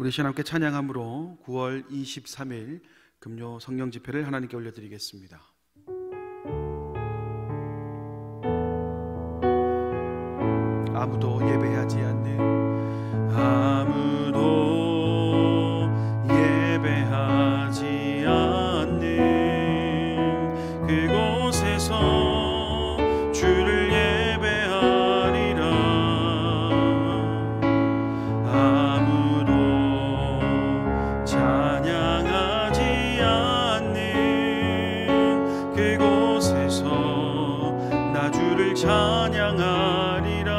우리 시간 함께 찬양함으로 9월 23일 금요 성령 집회를 하나님께 올려드리겠습니다. 아무도 예배하지 않는, 아무도 예배하지 않는 그곳에서 주를 예배하리라. 아무도 찬양하지 않는 그곳에서 나 주를 찬양하리라.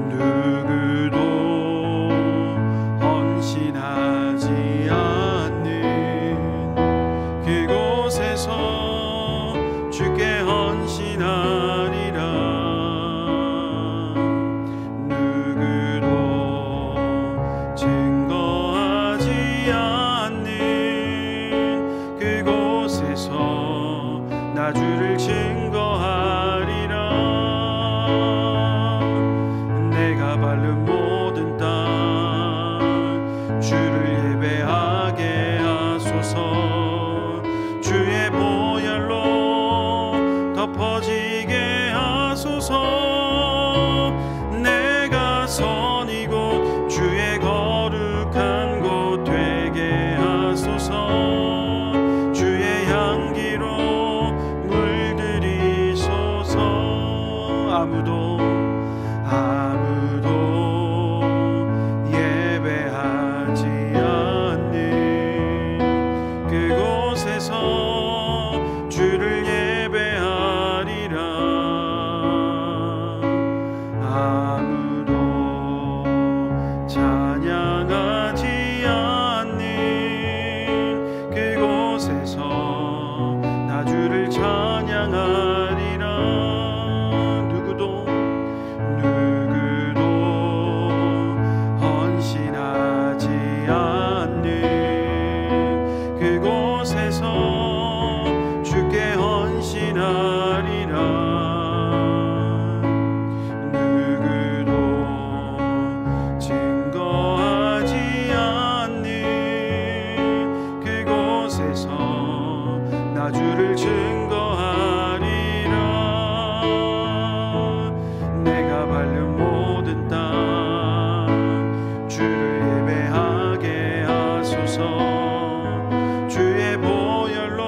누구도 헌신하지 않는 그곳에서 주께 헌신하리라. 누구도 증거하지 않는 그곳에서 나 주를 증거하리라. 내가 밟는 모든 땅 주를 예배하게 하소서. 주의 보혈로 덮어지게 하소서. 내가 선 이곳 주의 거룩한 곳 되게 하소서. 주의 향기로 물들이소서. 아무도 예배하지 않는 그곳에서 주를 예배하리라. 아무도 찬양하지 않는 그곳에서 나 주를 찬양하리라. 누구도 헌신하지 않는 그곳에서 주께 헌신하리라. 누구도 증거하지 않는 그곳에서 나 주를 증거하리라. 내가 밟는 모든 땅 주를 예배하게 하소서. 주의 보혈로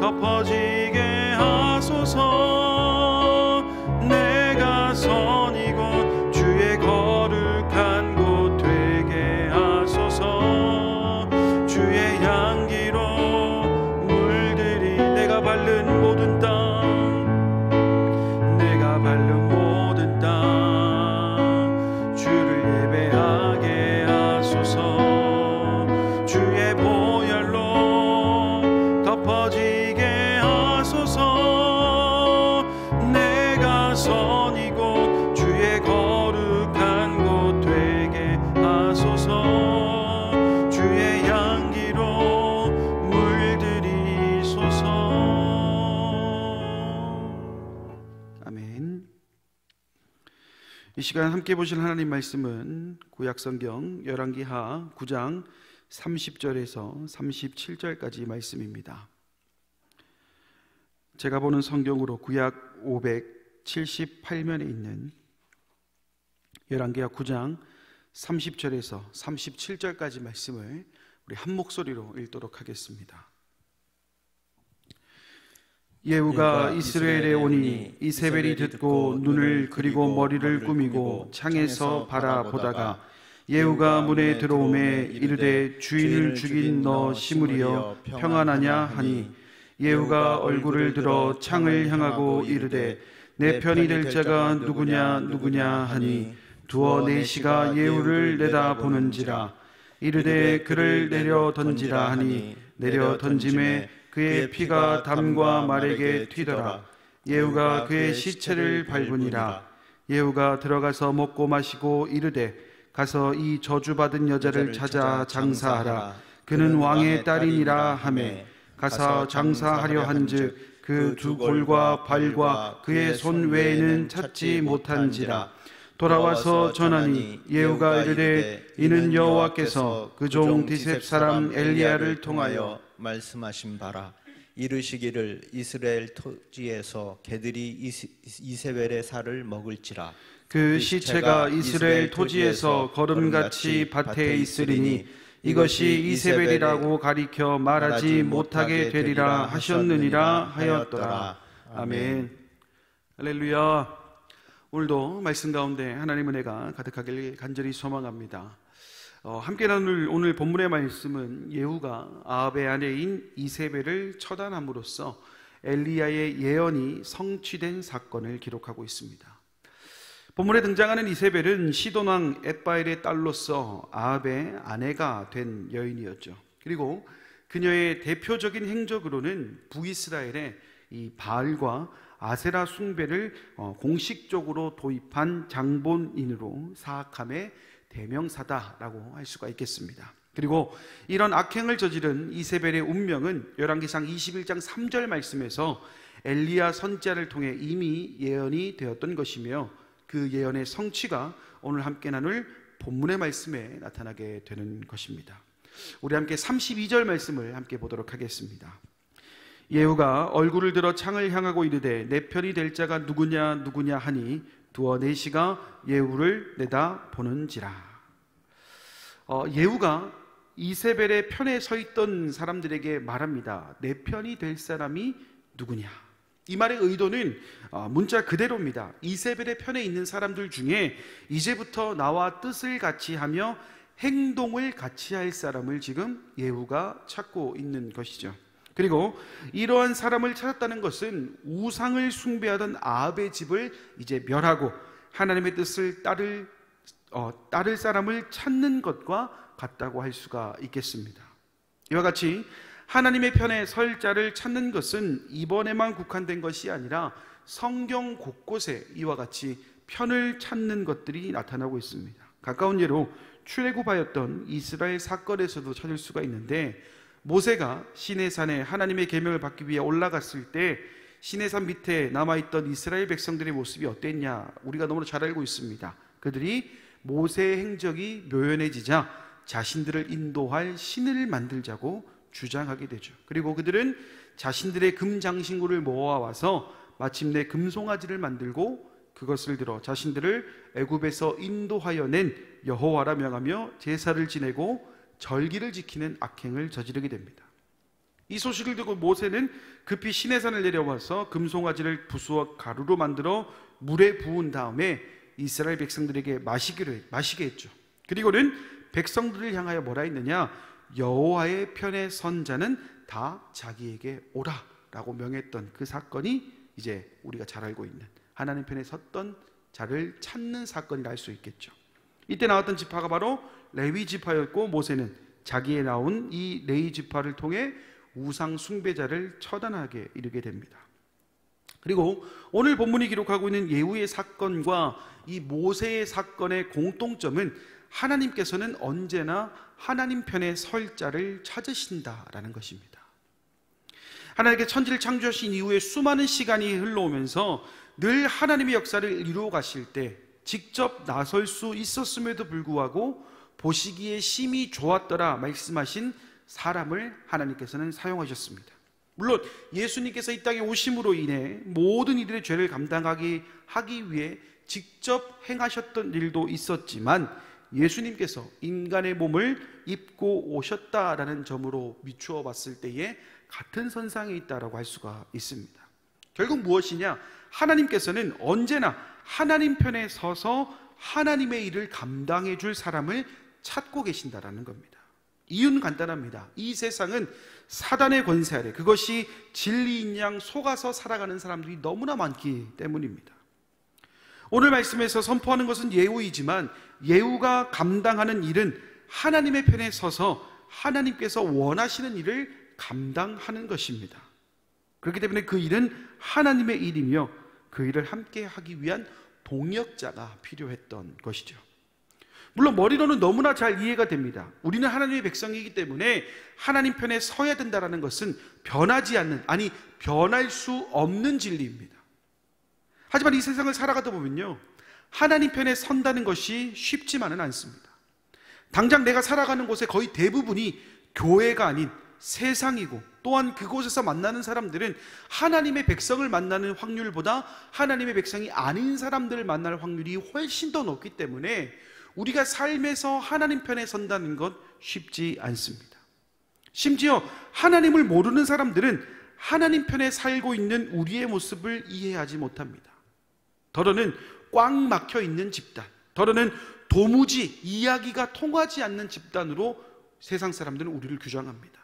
덮어지게 하소서. 내가 선 이곳 주의 거룩한 곳 되게 하소서. 주의 향기로 물들이 내가 밟는 모든 땅, 내가 밟는 모든 땅 주를 예배하게 하소서. 주의 보혈로 덮어지게 하소서. 내가 선 이곳 주의 거룩한 곳 되게 하소서. 주의 향기로 물들이소서. 아멘. 이 시간 함께 보실 하나님 말씀은 구약성경 열왕기하 9장 30절에서 37절까지 말씀입니다. 제가 보는 성경으로 구약 578면에 있는 열왕기하 9장 30절에서 37절까지 말씀을 우리 한 목소리로 읽도록 하겠습니다. 예후가 이스라엘에 오니 이세벨이 듣고 눈을 그리고 머리를 꾸미고 창에서 바라보다가 예후가 문에 들어오매 이르되 주인을 죽인 너 시므리여 평안하냐 하니 예후가 얼굴을 들어 창을 향하고 이르되 내 편이 될 자가 누구냐 하니 두어 네 시가 예후를 내다보는지라. 이르되 그를 내려 던지라 하니 내려 던짐에 그의 피가 담과 말에게 튀더라. 예후가 그의 시체를 밟으니라. 예후가 들어가서 먹고 마시고 이르되 가서 이 저주받은 여자를 찾아 장사하라. 그는 왕의 딸이니라 하매 가서 장사하려 한즉 그 두 골과 발과 그의 손 외에는 찾지 못한지라. 돌아와서 전하니 예후가 이르되 이는 여호와께서 그 종 디셉 사람 엘리야를 통하여 말씀하신 바라. 이르시기를 이스라엘 토지에서 개들이 이세벨의 살을 먹을지라. 그 시체가 이스라엘 토지에서 거름같이 밭에 있으리니 이것이 이세벨이라고 가리켜 말하지 못하게 되리라 하셨느니라 하였더라. 아멘. 할렐루야. 오늘도 말씀 가운데 하나님의 은혜가 가득하길 간절히 소망합니다. 함께 나눌 오늘 본문의 말씀은 예후가 아합의 아내인 이세벨을 처단함으로써 엘리야의 예언이 성취된 사건을 기록하고 있습니다. 본문에 등장하는 이세벨은 시돈왕 엣바엘의 딸로서 아합의 아내가 된 여인이었죠. 그리고 그녀의 대표적인 행적으로는 북이스라엘의 이 바알과 아세라 숭배를 공식적으로 도입한 장본인으로 사악함의 대명사다라고 할 수가 있겠습니다. 그리고 이런 악행을 저지른 이세벨의 운명은 열왕기상 21장 3절 말씀에서 엘리야 선지자를 통해 이미 예언이 되었던 것이며 그 예언의 성취가 오늘 함께 나눌 본문의 말씀에 나타나게 되는 것입니다. 우리 함께 32절 말씀을 함께 보도록 하겠습니다. 예후가 얼굴을 들어 창을 향하고 이르되 내 편이 될 자가 누구냐 누구냐 하니 두어 내시가 예후를 내다보는지라. 예후가 이세벨의 편에 서 있던 사람들에게 말합니다. 내 편이 될 사람이 누구냐. 이 말의 의도는 문자 그대로입니다. 이세벨의 편에 있는 사람들 중에 이제부터 나와 뜻을 같이 하며 행동을 같이 할 사람을 지금 예후가 찾고 있는 것이죠. 그리고 이러한 사람을 찾았다는 것은 우상을 숭배하던 아합의 집을 이제 멸하고 하나님의 뜻을 따를 사람을 찾는 것과 같다고 할 수가 있겠습니다. 이와 같이 하나님의 편에 설 자를 찾는 것은 이번에만 국한된 것이 아니라 성경 곳곳에 이와 같이 편을 찾는 것들이 나타나고 있습니다. 가까운 예로 출애굽하였던 이스라엘 사건에서도 찾을 수가 있는데, 모세가 시내산에 하나님의 계명을 받기 위해 올라갔을 때 시내산 밑에 남아있던 이스라엘 백성들의 모습이 어땠냐, 우리가 너무나 잘 알고 있습니다. 그들이 모세의 행적이 묘연해지자 자신들을 인도할 신을 만들자고 주장하게 되죠. 그리고 그들은 자신들의 금장신구를 모아와서 마침내 금송아지를 만들고 그것을 들어 자신들을 애굽에서 인도하여 낸 여호와라 명하며 제사를 지내고 절기를 지키는 악행을 저지르게 됩니다. 이 소식을 듣고 모세는 급히 시내산을 내려와서 금송아지를 부수어 가루로 만들어 물에 부은 다음에 이스라엘 백성들에게 마시게 했죠. 그리고는 백성들을 향하여 뭐라 했느냐, 여호와의 편에 선 자는 다 자기에게 오라 라고 명했던 그 사건이 이제 우리가 잘 알고 있는 하나님 편에 섰던 자를 찾는 사건이라 할 수 있겠죠. 이때 나왔던 지파가 바로 레위 지파였고, 모세는 자기에 나온 이 레위 지파를 통해 우상 숭배자를 처단하게 이르게 됩니다. 그리고 오늘 본문이 기록하고 있는 예후의 사건과 이 모세의 사건의 공통점은 하나님께서는 언제나 하나님 편에 설 자를 찾으신다라는 것입니다. 하나님께 천지를 창조하신 이후에 수많은 시간이 흘러오면서 늘 하나님의 역사를 이루어 가실 때 직접 나설 수 있었음에도 불구하고 보시기에 심히 좋았더라 말씀하신 사람을 하나님께서는 사용하셨습니다. 물론 예수님께서 이 땅에 오심으로 인해 모든 이들의 죄를 감당하기 위해 직접 행하셨던 일도 있었지만, 예수님께서 인간의 몸을 입고 오셨다라는 점으로 비추어 봤을 때에 같은 선상에 있다라고 할 수가 있습니다. 결국 무엇이냐, 하나님께서는 언제나 하나님 편에 서서 하나님의 일을 감당해 줄 사람을 찾고 계신다라는 겁니다. 이유는 간단합니다. 이 세상은 사단의 권세 아래, 그것이 진리인 양 속아서 살아가는 사람들이 너무나 많기 때문입니다. 오늘 말씀에서 선포하는 것은 예후이지만 예후가 감당하는 일은 하나님의 편에 서서 하나님께서 원하시는 일을 감당하는 것입니다. 그렇기 때문에 그 일은 하나님의 일이며 그 일을 함께 하기 위한 동역자가 필요했던 것이죠. 물론 머리로는 너무나 잘 이해가 됩니다. 우리는 하나님의 백성이기 때문에 하나님 편에 서야 된다는 것은 변하지 않는, 아니 변할 수 없는 진리입니다. 하지만 이 세상을 살아가다 보면요, 하나님 편에 선다는 것이 쉽지만은 않습니다. 당장 내가 살아가는 곳의 거의 대부분이 교회가 아닌 세상이고, 또한 그곳에서 만나는 사람들은 하나님의 백성을 만나는 확률보다 하나님의 백성이 아닌 사람들을 만날 확률이 훨씬 더 높기 때문에 우리가 삶에서 하나님 편에 선다는 것 쉽지 않습니다. 심지어 하나님을 모르는 사람들은 하나님 편에 살고 있는 우리의 모습을 이해하지 못합니다. 더러는 꽉 막혀 있는 집단, 더러는 도무지 이야기가 통하지 않는 집단으로 세상 사람들은 우리를 규정합니다.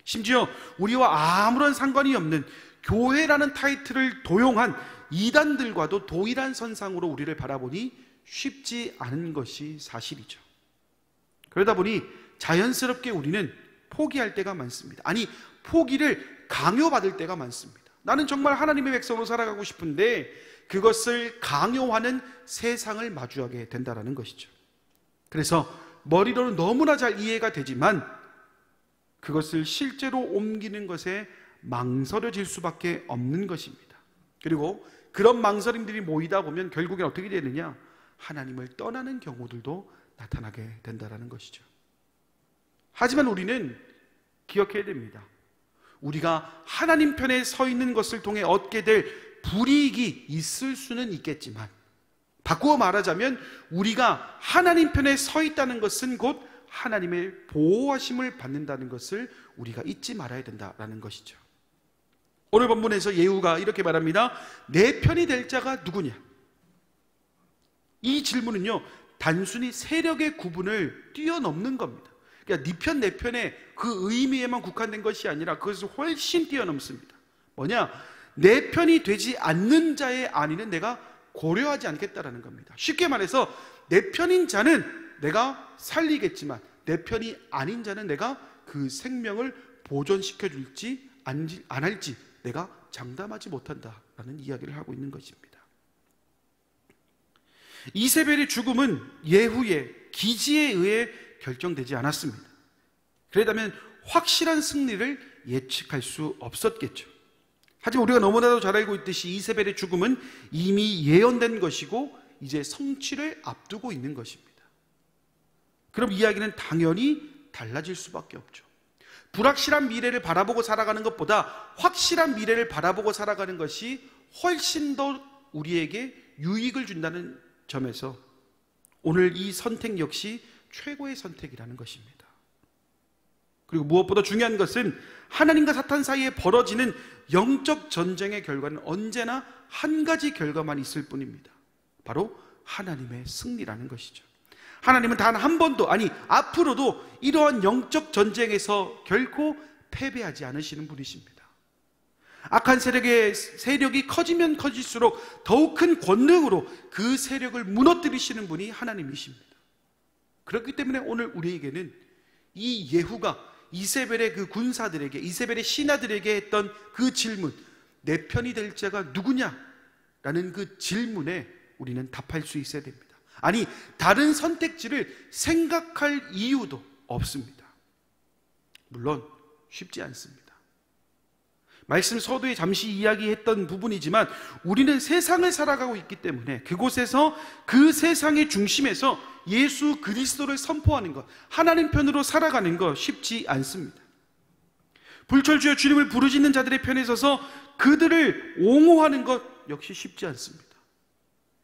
심지어 우리와 아무런 상관이 없는 교회라는 타이틀을 도용한 이단들과도 동일한 선상으로 우리를 바라보니 쉽지 않은 것이 사실이죠. 그러다 보니 자연스럽게 우리는 포기할 때가 많습니다. 아니, 포기를 강요받을 때가 많습니다. 나는 정말 하나님의 백성으로 살아가고 싶은데 그것을 강요하는 세상을 마주하게 된다는 것이죠. 그래서 머리로는 너무나 잘 이해가 되지만 그것을 실제로 옮기는 것에 망설여질 수밖에 없는 것입니다. 그리고 그런 망설임들이 모이다 보면 결국엔 어떻게 되느냐? 하나님을 떠나는 경우들도 나타나게 된다는 것이죠. 하지만 우리는 기억해야 됩니다. 우리가 하나님 편에 서 있는 것을 통해 얻게 될 불이익이 있을 수는 있겠지만, 바꾸어 말하자면 우리가 하나님 편에 서 있다는 것은 곧 하나님의 보호하심을 받는다는 것을 우리가 잊지 말아야 된다는 것이죠. 오늘 본문에서 예후가 이렇게 말합니다. 내 편이 될 자가 누구냐? 이 질문은요, 단순히 세력의 구분을 뛰어넘는 겁니다. 그러니까 네 편, 내 편의 그 의미에만 국한된 것이 아니라 그것을 훨씬 뛰어넘습니다. 뭐냐? 내 편이 되지 않는 자의 안위는 내가 고려하지 않겠다라는 겁니다. 쉽게 말해서 내 편인 자는 내가 살리겠지만 내 편이 아닌 자는 내가 그 생명을 보존시켜 줄지 안 할지 내가 장담하지 못한다라는 이야기를 하고 있는 것입니다. 이세벨의 죽음은 예후의 기지에 의해 결정되지 않았습니다. 그렇다면 확실한 승리를 예측할 수 없었겠죠. 하지만 우리가 너무나도 잘 알고 있듯이 이세벨의 죽음은 이미 예언된 것이고 이제 성취를 앞두고 있는 것입니다. 그럼 이야기는 당연히 달라질 수밖에 없죠. 불확실한 미래를 바라보고 살아가는 것보다 확실한 미래를 바라보고 살아가는 것이 훨씬 더 우리에게 유익을 준다는 점에서 오늘 이 선택 역시 최고의 선택이라는 것입니다. 그리고 무엇보다 중요한 것은 하나님과 사탄 사이에 벌어지는 영적 전쟁의 결과는 언제나 한 가지 결과만 있을 뿐입니다. 바로 하나님의 승리라는 것이죠. 하나님은 단 한 번도, 아니 앞으로도 이러한 영적 전쟁에서 결코 패배하지 않으시는 분이십니다. 악한 세력이 커지면 커질수록 더욱 큰 권능으로 그 세력을 무너뜨리시는 분이 하나님이십니다. 그렇기 때문에 오늘 우리에게는 이 예후가 이세벨의 그 군사들에게, 이세벨의 신하들에게 했던 그 질문, 내 편이 될 자가 누구냐라는 그 질문에 우리는 답할 수 있어야 됩니다. 아니, 다른 선택지를 생각할 이유도 없습니다. 물론 쉽지 않습니다. 말씀 서두에 잠시 이야기했던 부분이지만 우리는 세상을 살아가고 있기 때문에 그곳에서 그 세상의 중심에서 예수 그리스도를 선포하는 것, 하나님 편으로 살아가는 것 쉽지 않습니다. 불철주야 주님을 부르짖는 자들의 편에 서서 그들을 옹호하는 것 역시 쉽지 않습니다.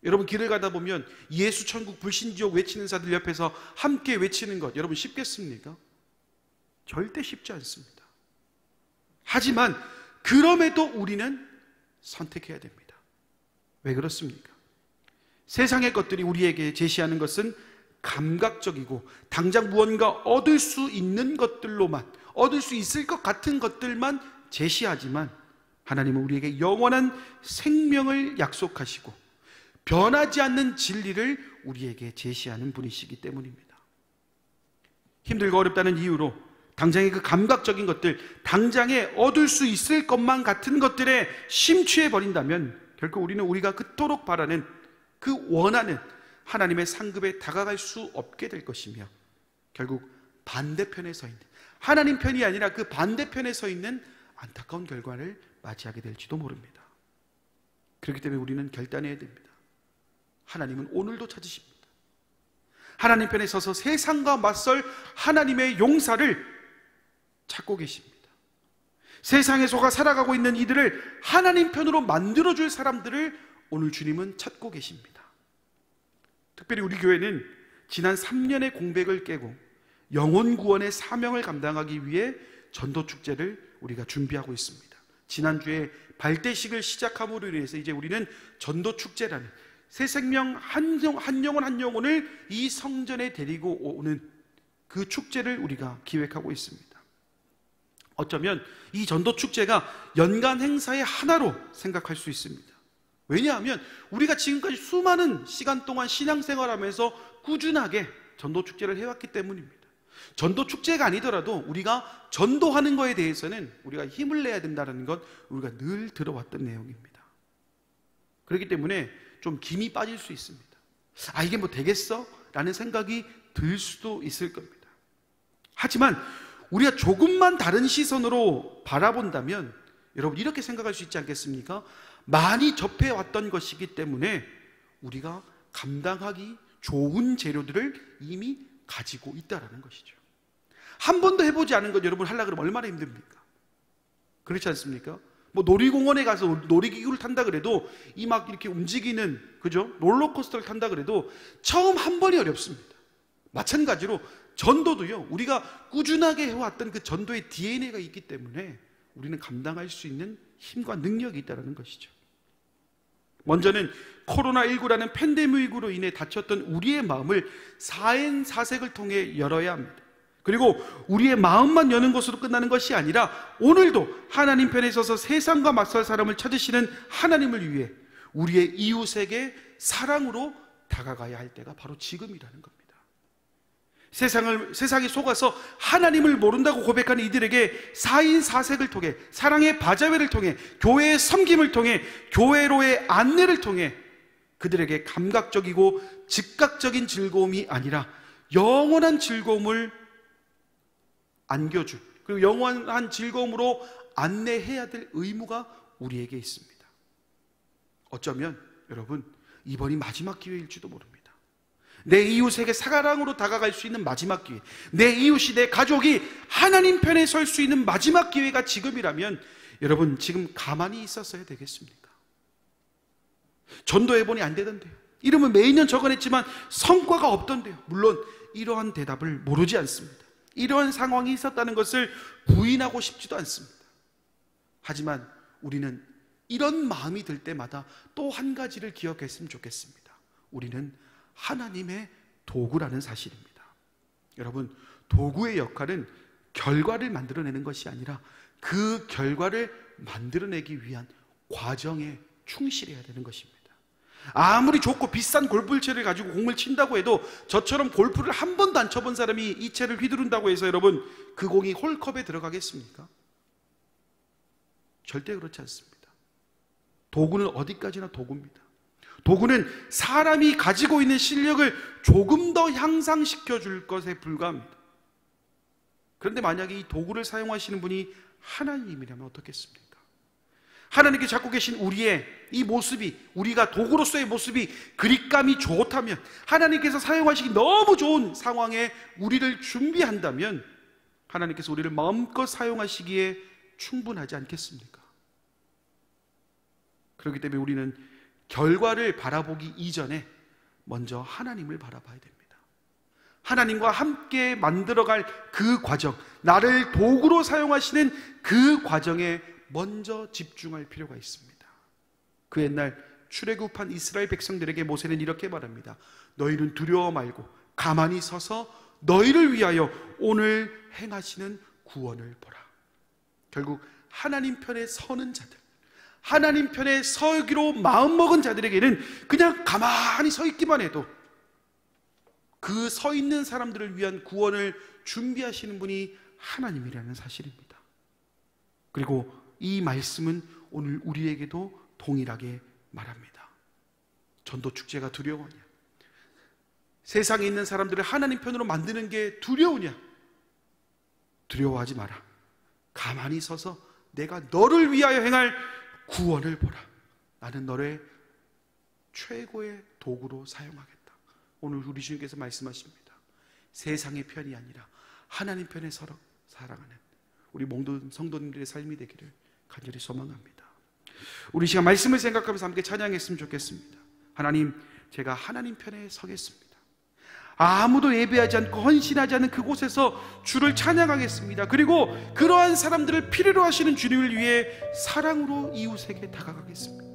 여러분, 길을 가다 보면 예수 천국 불신지옥 외치는 자들 옆에서 함께 외치는 것 여러분 쉽겠습니까? 절대 쉽지 않습니다. 하지만 그럼에도 우리는 선택해야 됩니다. 왜 그렇습니까? 세상의 것들이 우리에게 제시하는 것은 감각적이고 당장 무언가 얻을 수 있는 것들로만, 얻을 수 있을 것 같은 것들만 제시하지만 하나님은 우리에게 영원한 생명을 약속하시고 변하지 않는 진리를 우리에게 제시하는 분이시기 때문입니다. 힘들고 어렵다는 이유로 당장의 그 감각적인 것들, 당장에 얻을 수 있을 것만 같은 것들에 심취해 버린다면 결코 우리는 우리가 그토록 바라는, 그 원하는 하나님의 상급에 다가갈 수 없게 될 것이며 결국 반대편에 서 있는, 하나님 편이 아니라 그 반대편에 서 있는 안타까운 결과를 맞이하게 될지도 모릅니다. 그렇기 때문에 우리는 결단해야 됩니다. 하나님은 오늘도 찾으십니다. 하나님 편에 서서 세상과 맞설 하나님의 용사를 찾고 계십니다. 세상에 속아 살아가고 있는 이들을 하나님 편으로 만들어줄 사람들을 오늘 주님은 찾고 계십니다. 특별히 우리 교회는 지난 3년의 공백을 깨고 영혼 구원의 사명을 감당하기 위해 전도축제를 우리가 준비하고 있습니다. 지난주에 발대식을 시작함으로 인해서 이제 우리는 전도축제라는 새 생명 한 영혼 한 영혼을 이 성전에 데리고 오는 그 축제를 우리가 기획하고 있습니다. 어쩌면 이 전도축제가 연간 행사의 하나로 생각할 수 있습니다. 왜냐하면 우리가 지금까지 수많은 시간 동안 신앙생활하면서 꾸준하게 전도축제를 해왔기 때문입니다. 전도축제가 아니더라도 우리가 전도하는 것에 대해서는 우리가 힘을 내야 된다는 것 우리가 늘 들어왔던 내용입니다. 그렇기 때문에 좀 김이 빠질 수 있습니다. 아, 이게 뭐 되겠어? 라는 생각이 들 수도 있을 겁니다. 하지만 우리가 조금만 다른 시선으로 바라본다면 여러분 이렇게 생각할 수 있지 않겠습니까? 많이 접해왔던 것이기 때문에 우리가 감당하기 좋은 재료들을 이미 가지고 있다는 것이죠. 한 번도 해보지 않은 것 여러분 하려고 그러면 얼마나 힘듭니까? 그렇지 않습니까? 뭐 놀이공원에 가서 놀이기구를 탄다 그래도 이 막 이렇게 움직이는 그죠? 롤러코스터를 탄다 그래도 처음 한 번이 어렵습니다. 마찬가지로 전도도요, 우리가 꾸준하게 해왔던 그 전도의 DNA가 있기 때문에 우리는 감당할 수 있는 힘과 능력이 있다는 것이죠. 먼저는 코로나19라는 팬데믹으로 인해 닫혔던 우리의 마음을 사행사색을 통해 열어야 합니다. 그리고 우리의 마음만 여는 것으로 끝나는 것이 아니라 오늘도 하나님 편에 서서 세상과 맞설 사람을 찾으시는 하나님을 위해 우리의 이웃에게 사랑으로 다가가야 할 때가 바로 지금이라는 겁니다. 세상에 속아서 하나님을 모른다고 고백하는 이들에게 4인 4색을 통해, 사랑의 바자회를 통해, 교회의 섬김을 통해, 교회로의 안내를 통해 그들에게 감각적이고 즉각적인 즐거움이 아니라 영원한 즐거움을 안겨줄, 그리고 영원한 즐거움으로 안내해야 될 의무가 우리에게 있습니다. 어쩌면 여러분 이번이 마지막 기회일지도 모릅니다. 내 이웃에게 사랑으로 다가갈 수 있는 마지막 기회, 내 이웃이, 내 가족이 하나님 편에 설 수 있는 마지막 기회가 지금이라면 여러분 지금 가만히 있었어야 되겠습니까? 전도해보니 안 되던데요. 이름은 매년 적어냈지만 성과가 없던데요. 물론 이러한 대답을 모르지 않습니다. 이러한 상황이 있었다는 것을 부인하고 싶지도 않습니다. 하지만 우리는 이런 마음이 들 때마다 또 한 가지를 기억했으면 좋겠습니다. 우리는 하나님의 도구라는 사실입니다. 여러분, 도구의 역할은 결과를 만들어내는 것이 아니라 그 결과를 만들어내기 위한 과정에 충실해야 되는 것입니다. 아무리 좋고 비싼 골프채를 가지고 공을 친다고 해도 저처럼 골프를 한 번도 안 쳐본 사람이 이 채를 휘두른다고 해서 여러분 그 공이 홀컵에 들어가겠습니까? 절대 그렇지 않습니다. 도구는 어디까지나 도구입니다. 도구는 사람이 가지고 있는 실력을 조금 더 향상시켜 줄 것에 불과합니다. 그런데 만약에 이 도구를 사용하시는 분이 하나님이라면 어떻겠습니까? 하나님께 갖고 계신 우리의 이 모습이, 우리가 도구로서의 모습이 그립감이 좋다면, 하나님께서 사용하시기 너무 좋은 상황에 우리를 준비한다면 하나님께서 우리를 마음껏 사용하시기에 충분하지 않겠습니까? 그렇기 때문에 우리는 결과를 바라보기 이전에 먼저 하나님을 바라봐야 됩니다. 하나님과 함께 만들어갈 그 과정, 나를 도구로 사용하시는 그 과정에 먼저 집중할 필요가 있습니다. 그 옛날 출애굽한 이스라엘 백성들에게 모세는 이렇게 말합니다. 너희는 두려워 말고 가만히 서서 너희를 위하여 오늘 행하시는 구원을 보라. 결국 하나님 편에 서는 자들, 하나님 편에 서기로 마음먹은 자들에게는 그냥 가만히 서 있기만 해도 그 서 있는 사람들을 위한 구원을 준비하시는 분이 하나님이라는 사실입니다. 그리고 이 말씀은 오늘 우리에게도 동일하게 말합니다. 전도축제가 두려우냐? 세상에 있는 사람들을 하나님 편으로 만드는 게 두려우냐? 두려워하지 마라. 가만히 서서 내가 너를 위하여 행할 구원을 보라. 나는 너를 최고의 도구로 사용하겠다. 오늘 우리 주님께서 말씀하십니다. 세상의 편이 아니라 하나님 편에 살아가는 우리 모든 성도님들의 삶이 되기를 간절히 소망합니다. 우리 시간 말씀을 생각하면서 함께 찬양했으면 좋겠습니다. 하나님, 제가 하나님 편에 서겠습니다. 아무도 예배하지 않고 헌신하지 않는 그곳에서 주를 찬양하겠습니다. 그리고 그러한 사람들을 필요로 하시는 주님을 위해 사랑으로 이웃에게 다가가겠습니다.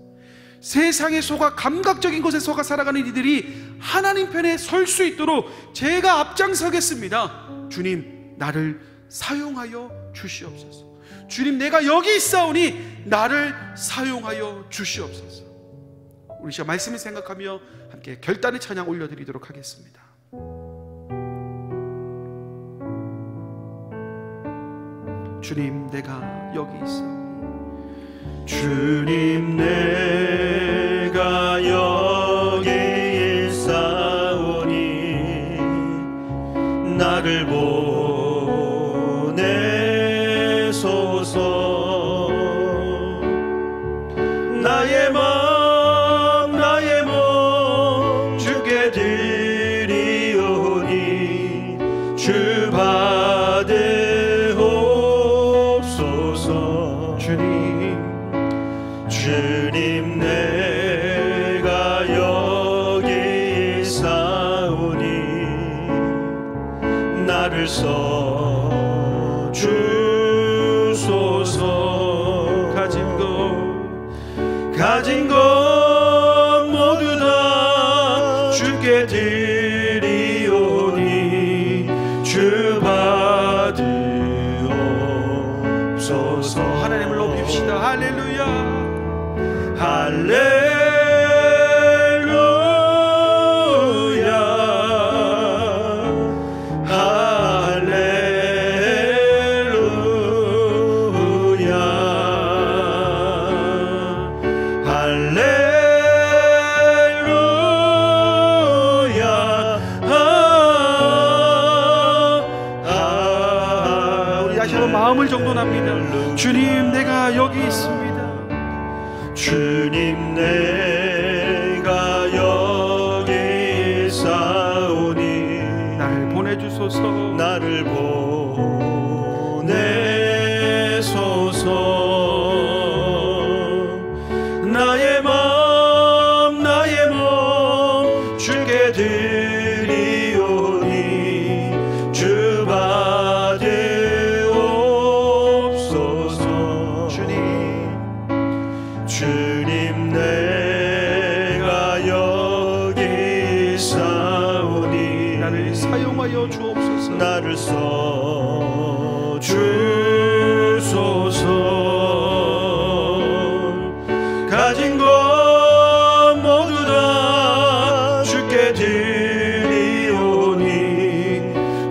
세상에 속아 감각적인 것에 속아 살아가는 이들이 하나님 편에 설 수 있도록 제가 앞장서겠습니다. 주님, 나를 사용하여 주시옵소서. 주님, 내가 여기 있사오니 나를 사용하여 주시옵소서. 우리 시간 말씀을 생각하며 함께 결단의 찬양 올려드리도록 하겠습니다. 주님, 내가 여기 있사오니 주님, 내가 여기 있사오니 나를 보내소서. 나의 몸 주께 드리오니 주 받으옵소서. 주님, 내가 여기 있사오니 나를 써 주소서. 가진 것 모두 다 주께 드리오니 주 받으옵소서. 하나님을 높입시다. 할렐루야. 할렐루야, 할렐루야, 할렐루야. 우리 다시 한번 마음을 정돈합니다. 주님, 내가 여기 있습니다. 주님, 내가 여기 있사오니 나를 보내주소서. 나를 보내소서. 나의 몸 주께 드리오니 주 받으옵소서. 주님, 내가 여기 있사오니 나를 사용하여 주옵소서. 나를 써 주소서. 가진 것 모두 다 주께 드리오니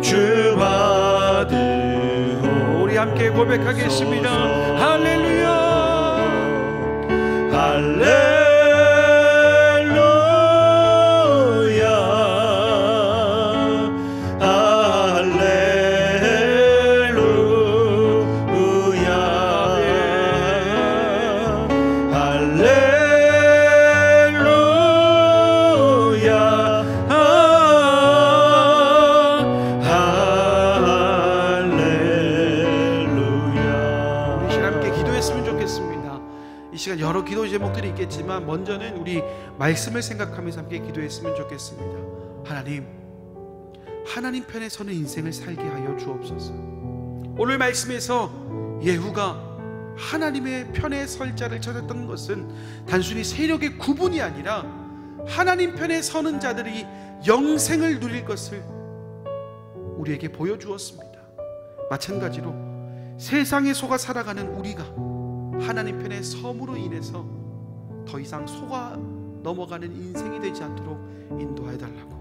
주 받으옵소서. 우리 함께 고백하겠습니다. 할렐루야. 할렐루야, 할렐루야, 할렐루야, 할렐루야. 우리 함께 기도했으면 좋겠습니다. 이 시간 여러 기도 제목들이 있겠지만 먼저는 우리 말씀을 생각하면서 함께 기도했으면 좋겠습니다. 하나님 편에 서는 인생을 살게 하여 주옵소서. 오늘 말씀에서 예후가 하나님의 편에 설 자를 찾았던 것은 단순히 세력의 구분이 아니라 하나님 편에 서는 자들이 영생을 누릴 것을 우리에게 보여주었습니다. 마찬가지로 세상에 속아 살아가는 우리가 하나님 편의 섬으로 인해서 더 이상 속아 넘어가는 인생이 되지 않도록 인도해달라고.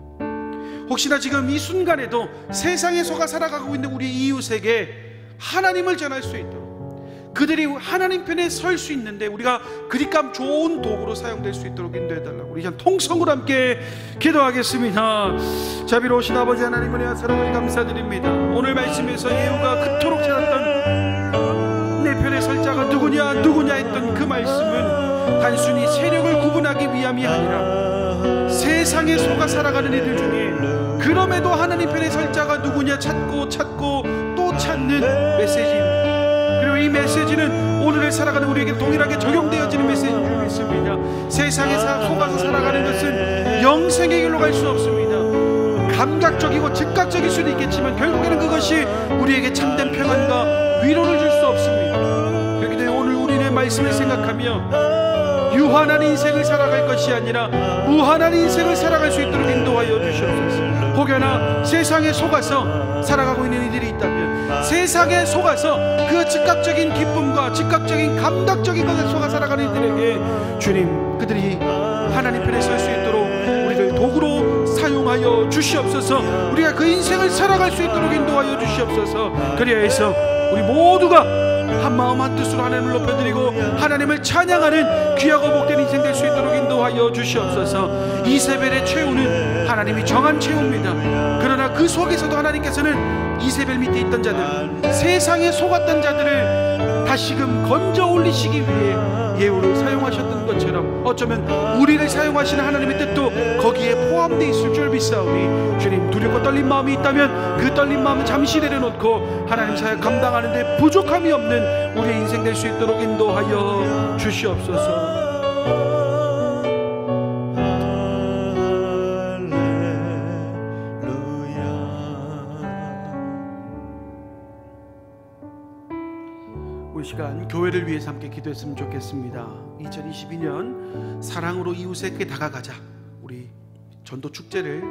혹시나 지금 이 순간에도 세상에 속아 살아가고 있는 우리 이웃에게 하나님을 전할 수 있도록, 그들이 하나님 편에 설 수 있는데 우리가 그립감 좋은 도구로 사용될 수 있도록 인도해달라고. 우리 이제 통성으로 함께 기도하겠습니다. 자비로우신 아버지 하나님, 은혜와 사랑을 감사드립니다. 오늘 말씀에서 예후가 그토록 찾았던 내 편에 설 자가 누구냐 했던 그 말씀은 단순히 세력을 구분하기 위함이 아니라 세상에 속아 살아가는 이들 중에 그럼에도 하나님 편에 설 자가 누구냐 찾고 또 찾는 메시지입니다. 그리고 이 메시지는 오늘을 살아가는 우리에게 동일하게 적용되어지는 메시지인 줄 믿습니다. 세상에 속아서 살아가는 것은 영생의 길로 갈 수 없습니다. 감각적이고 즉각적일 수도 있겠지만 결국에는 그것이 우리에게 참된 평안과 위로를 줄 수 없습니다. 그렇기 때문에 오늘 우리의 말씀을 생각하며 유한한 인생을 살아갈 것이 아니라 무한한 인생을 살아갈 수 있도록 인도하여 주시옵소서. 혹여나 세상에 속아서 살아가고 있는 이들이 있다면, 세상에 속아서 그 즉각적인 기쁨과 즉각적인 감각적인 것에 속아 살아가는 이들에게 주님, 그들이 하나님 편에 설 수 있도록 우리를 도구로 사용하여 주시옵소서. 우리가 그 인생을 살아갈 수 있도록 인도하여 주시옵소서. 그리하여서 우리 모두가 한마음 한뜻으로 하나님을 높여드리고 하나님을 찬양하는 귀하고 복된 인생 될 수 있도록 인도하여 주시옵소서. 이세벨의 최후는 하나님이 정한 최후입니다. 그러나 그 속에서도 하나님께서는 이세벨 밑에 있던 자들, 세상에 속았던 자들을 다시금 건져 올리시기 위해 예후를 사용하셨던 것처럼 어쩌면 우리를 사용하시는 하나님의 뜻도 거기에 포함되어 있을 줄 믿사오니, 주님, 두렵고 떨린 마음이 있다면 그 떨린 마음을 잠시 내려놓고 하나님 사역 감당하는 데 부족함이 없는 우리의 인생 될 수 있도록 인도하여 주시옵소서. 우리 시간 교회를 위해서 함께 기도했으면 좋겠습니다. 2022년 사랑으로 이웃에게 다가가자, 우리 전도 축제를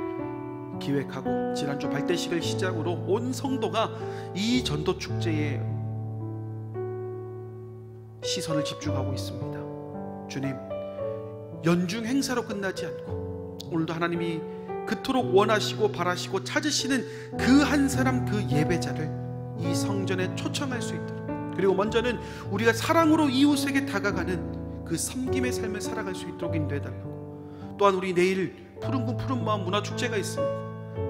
기획하고 지난주 발대식을 시작으로 온 성도가 이 전도 축제에 시선을 집중하고 있습니다. 주님, 연중 행사로 끝나지 않고 오늘도 하나님이 그토록 원하시고 바라시고 찾으시는 그 한 사람, 그 예배자를 이 성전에 초청할 수 있도록, 그리고 먼저는 우리가 사랑으로 이웃에게 다가가는 그 섬김의 삶을 살아갈 수 있도록 인도해달라고. 또한 우리 내일 푸른군 푸른마음 문화축제가 있습니다.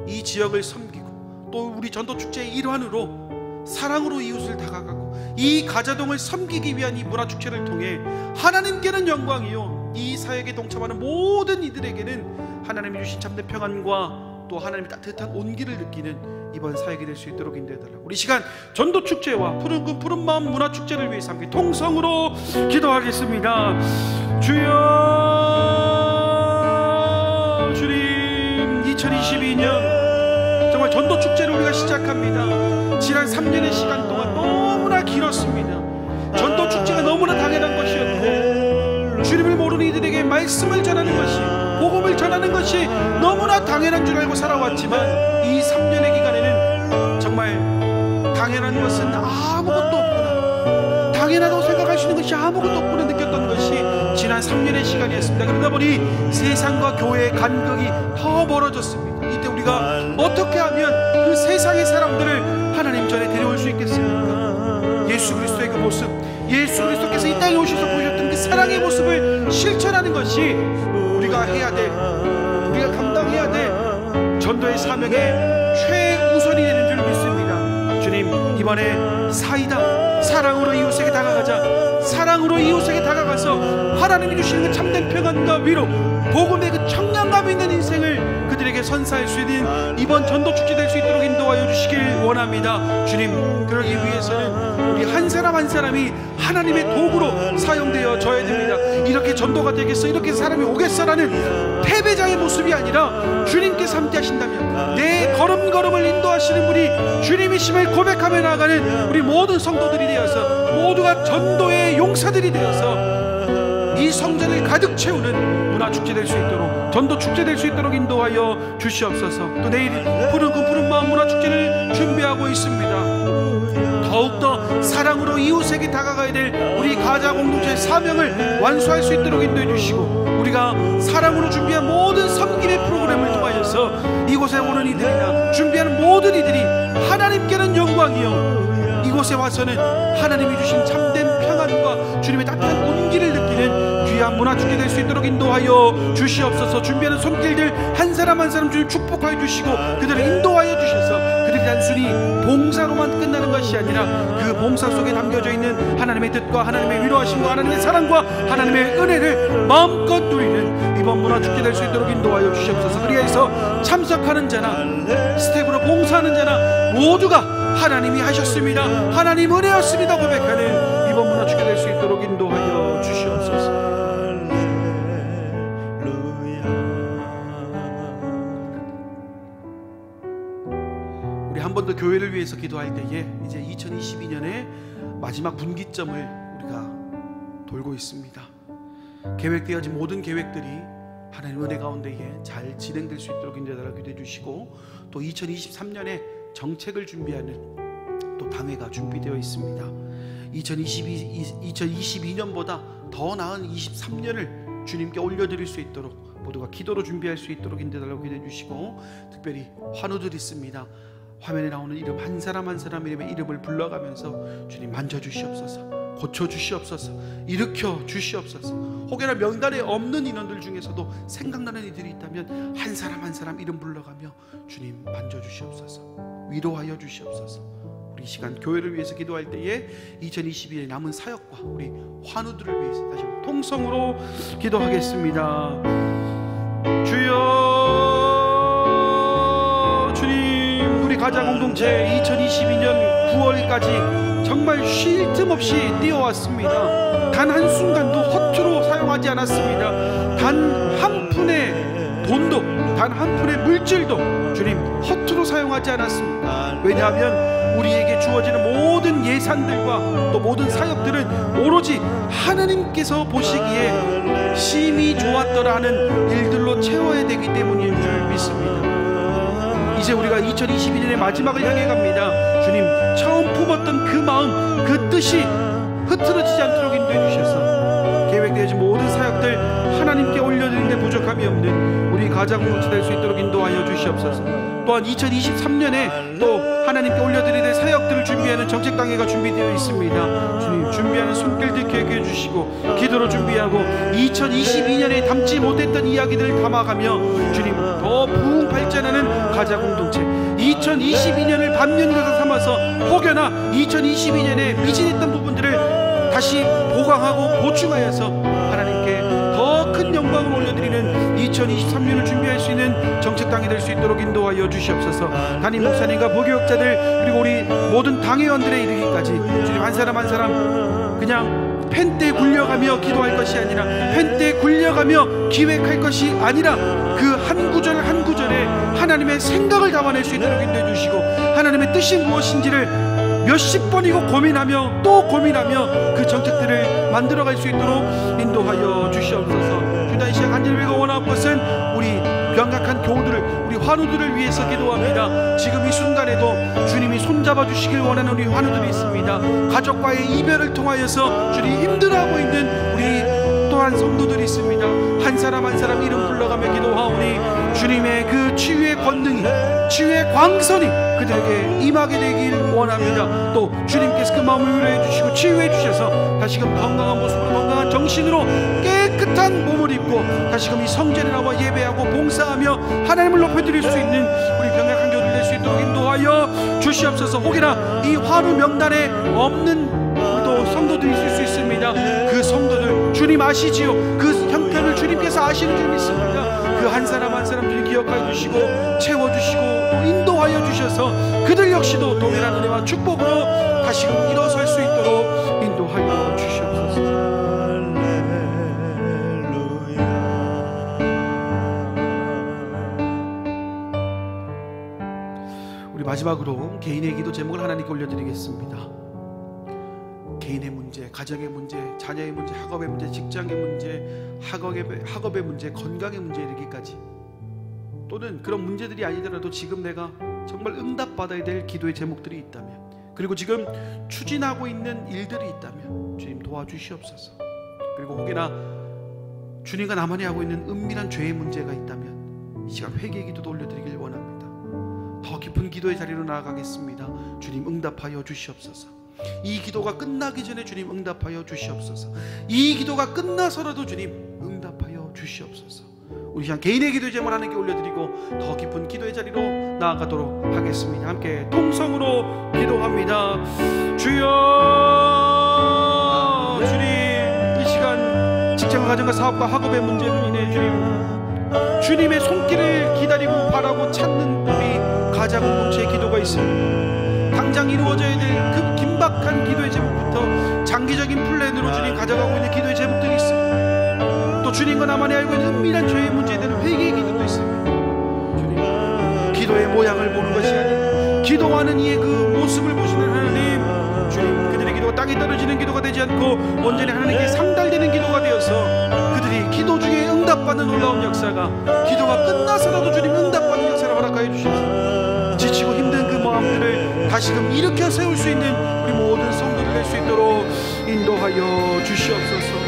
이 지역을 섬기고 또 우리 전도축제의 일환으로 사랑으로 이웃을 다가가고 이 가자동을 섬기기 위한 이 문화축제를 통해 하나님께는 영광이요, 이 사역에 동참하는 모든 이들에게는 하나님이 주신 참된 평안과 또 하나님의 따뜻한 온기를 느끼는 이번 사역이 될 수 있도록 인도해달라고. 우리 시간 전도축제와 푸른군 푸른마음 문화축제를 위해서 함께 통성으로 기도하겠습니다. 주여, 주님, 2022년 정말 전도축제를 우리가 시작합니다. 지난 3년의 시간 동안 너무나 길었습니다. 전도축제가 너무나 당연한 것이었고, 주님을 모르는 이들에게 말씀을 전하는 것이, 복음을 전하는 것이 너무나 당연한 줄 알고 살아왔지만 이 3년의 기간에는 정말 당연한 것은 아무것도 없구나, 당연하다고 생각할 수 있는 것이 아무것도 없구나 느꼈던 것이 지난 3년의 시간이었습니다. 그러다 보니 세상과 교회의 간격이 더 멀어졌습니다. 이때 우리가 어떻게 하면 그 세상의 사람들을 하나님 전에 데려올 수 있겠습니까? 예수 그리스도의 그 모습, 예수 그리스도께서 이 땅에 오셔서 보셨던 그 사랑의 모습을 실천하는 것이 우리가 해야 돼, 우리가 감당해야 돼 전도의 사명의 최우선이 되는 줄 믿습니다. 주님, 이번에 사이다, 사랑으로 이웃에게 다가가자, 사랑으로 이웃에게 다가가서 하나님이 주시는 그 참된 평안과 위로, 복음의 그 청량감 있는 인생을 그들에게 선사할 수 있는 이번 전도축제 될 수 있도록 인도하여 주시길 원합니다. 주님, 그러기 위해서는 우리 한 사람 한 사람이 하나님의 도구로 사용되어 져야 됩니다. 이렇게 전도가 되겠어, 이렇게 사람이 오겠어라는 패배자의 모습이 아니라 주님께서 함께 하신다면 내 걸음걸음을 인도하시는 분이 주님이심을 고백하며 나아가는 우리 모든 성도들이 되어서 모두가 전도의 용사들이 되어서 이 성전을 가득 채우는 문화축제 될 수 있도록, 전도축제 될 수 있도록 인도하여 주시옵소서. 또 내일 푸른군 푸른마음 문화축제를 준비하고 있습니다. 더욱더 사랑으로 이웃에게 다가가야 될 우리 가자 공동체의 사명을 완수할 수 있도록 인도해 주시고, 우리가 사랑으로 준비한 모든 섬김의 프로그램을 통하여서 이곳에 오는 이들이나 준비하는 모든 이들이 하나님께는 영광이요, 이곳에 와서는 하나님이 주신 참된 평안과 주님의 따뜻한 온기를 느끼는 귀한 문화축제 될 수 있도록 인도하여 주시옵소서. 준비하는 손길들 한 사람 한 사람 주님 축복하여 주시고 그들을 인도하여 주셔서 그들이 단순히 봉사로만 끝나는 것이 아니라 그 봉사 속에 담겨져 있는 하나님의 뜻과 하나님의 위로하심과 하나님의 사랑과 하나님의 은혜를 마음껏 누리는 이번 문화 축제 될 수 있도록 인도하여 주시옵소서. 그리하여서 참석하는 자나 스텝으로 봉사하는 자나 모두가 하나님이 하셨습니다, 하나님 은혜였습니다 고백하는 이번 문화 축제 될 수 있도록 인도하여 주시옵소서. 우리 한 번 더 교회를 위해서 기도할 때에 이제 2022년의 마지막 분기점을 우리가 돌고 있습니다. 계획되어진 모든 계획들이 하나님 은혜 가운데에 잘 진행될 수 있도록 인도하여 기도해 주시고, 또 2023년에 정책을 준비하는 또 당회가 준비되어 있습니다. 2022년보다 더 나은 23년을 주님께 올려드릴 수 있도록 모두가 기도로 준비할 수 있도록 인도하여 기도해 주시고, 특별히 환우들 있습니다. 화면에 나오는 이름 한 사람 한 사람 이름을 불러가면서 주님 만져주시옵소서, 고쳐주시옵소서, 일으켜 주시옵소서. 혹여나 명단에 없는 인원들 중에서도 생각나는 이들이 있다면 한 사람 한 사람 이름 불러가며 주님 만져주시옵소서, 위로하여 주시옵소서. 우리 시간 교회를 위해서 기도할 때에 2022년에 남은 사역과 우리 환우들을 위해서 다시 한번 통성으로 기도하겠습니다. 주여, 주님, 우리 가장 공동체 2022년 9월까지 정말 쉴 틈 없이 뛰어왔습니다. 단 한순간도 허투루 사용하지 않았습니다. 단 한 푼의 돈도, 단 한 푼의 물질도 주님 허투루 사용하지 않았습니다. 왜냐하면 우리에게 주어지는 모든 예산들과 또 모든 사역들은 오로지 하나님께서 보시기에 심히 좋았더라 하는 일들로 채워야 되기 때문인 줄 믿습니다. 이제 우리가 2022년의 마지막을 향해 갑니다. 주님, 처음 품었던 그 마음, 그 뜻이 흐트러지지 않도록 인도해 주셔서 계획되어진 모든 사역들 하나님께 올려드리는데 부족함이 없는 우리 가장공동체 될 수 있도록 인도하여 주시옵소서. 또한 2023년에 또 하나님께 올려드려야 될 사역들을 준비하는 정책당회가 준비되어 있습니다. 주님, 준비하는 손길들 기억해 주시고, 기도로 준비하고 2022년에 담지 못했던 이야기들을 담아가며 주님 더 부흥 발전하는 가자공동체, 2022년을 반면교사 삼아서 혹여나 2022년에 미진했던 부분들을 다시 보강하고 보충하여서 하나님께 더 큰 영광을 올려드리는 2023년을 준비할 수 있는 정책당이 될 수 있도록 인도하여 주시옵소서. 담임 목사님과 부교역자들 그리고 우리 모든 당회원들에 이르기까지 주님 한 사람 한 사람 그냥 펜대에 굴려가며 기도할 것이 아니라, 펜대에 굴려가며 기획할 것이 아니라 그 한 구절 한 구절에 하나님의 생각을 담아낼 수 있도록 인도해 주시고, 하나님의 뜻이 무엇인지를 몇십 번이고 고민하며 또 고민하며 그 정책들을 만들어갈 수 있도록 인도하여 주시옵소서. 주님, 이 시간 간절히 우리가 원하는 것은 우리 병약한 교우들을, 우리 환우들을 위해서 기도합니다. 지금 이 순간에도 주님이 손잡아 주시길 원하는 우리 환우들이 있습니다. 가족과의 이별을 통하여서 주님이 힘들어하고 있는 우리 또한 성도들이 있습니다. 한 사람 한 사람 이름 불러가며 기도하오니 주님의 그 치유의 권능이, 치유의 광선이 그들에게 임하게 되길 원합니다. 또 주님께서 그 마음을 위로해 주시고 치유해 주셔서 다시금 건강한 모습으로, 건강한 정신으로 깨끗한 몸을 입고 다시금 이 성전에 나와 예배하고 봉사하며 하나님을 높여드릴 수 있는 우리 병약한 교우들 될 수 있도록 인도하여 주시옵소서. 혹여나 이 화루 명단에 없는 또 성도들이 있을 수 있습니다. 그 성도들 주님 아시지요? 그 형편을 주님께서 아시는 줄 믿습니다. 그 한 사람 한 사람 주님 기억하여 주시고 채워주시고 또 인도하여 주셔서 그들 역시도 동일한 은혜와 축복으로 다시금 일어설 수 있도록 인도하여 주시옵소서. 우리 마지막으로 개인의 기도 제목을 하나님께 올려드리겠습니다. 개인의 문제, 가정의 문제, 자녀의 문제, 학업의 문제, 직장의 문제, 학업의 문제, 건강의 문제 이르기까지, 또는 그런 문제들이 아니더라도 지금 내가 정말 응답받아야 될 기도의 제목들이 있다면, 그리고 지금 추진하고 있는 일들이 있다면 주님 도와주시옵소서. 그리고 혹여나 주님과 나만이 하고 있는 은밀한 죄의 문제가 있다면 이 시간 회개의 기도도 올려드리길 원합니다. 더 깊은 기도의 자리로 나아가겠습니다. 주님 응답하여 주시옵소서. 이 기도가 끝나기 전에 주님 응답하여 주시옵소서. 이 기도가 끝나서라도 주님 응답하여 주시옵소서. 우리 그냥 개인의 기도 제목을 하나님께 올려드리고 더 깊은 기도의 자리로 나아가도록 하겠습니다. 함께 통성으로 기도합니다. 주여, 주님, 이 시간 직장과 가정과 사업과 학업의 문제로 인해 주님의 손길을 기다리고 바라고 찾는 우리 가장 공동체의 기도가 있습니다. 당장 이루어져야 될 그 긴박한 기도의 제목부터 장기적인 플랜으로 주님 가져가고 있는 기도의 제목들이 있습니다. 또 주님과 나만이 알고 있는 은밀한 죄의 문제에 대한 회개의 기도도 있습니다. 주님, 기도의 모양을 보는 것이 아니라 기도하는 이의 그 모습을 보시는 하나님, 주님, 그들의 기도가 땅에 떨어지는 기도가 되지 않고 온전히 하나님께 상달되는 기도가 되어서 그들이 기도 중에 응답받는 놀라운 역사가, 기도가 끝나서라도 주님 응답받는 역사를 허락하여 주시옵소서. 지치고 힘든 그 마음들을 다시금 일으켜 세울 수 있는 우리 모든 성도들 될 수 있도록 인도하여 주시옵소서.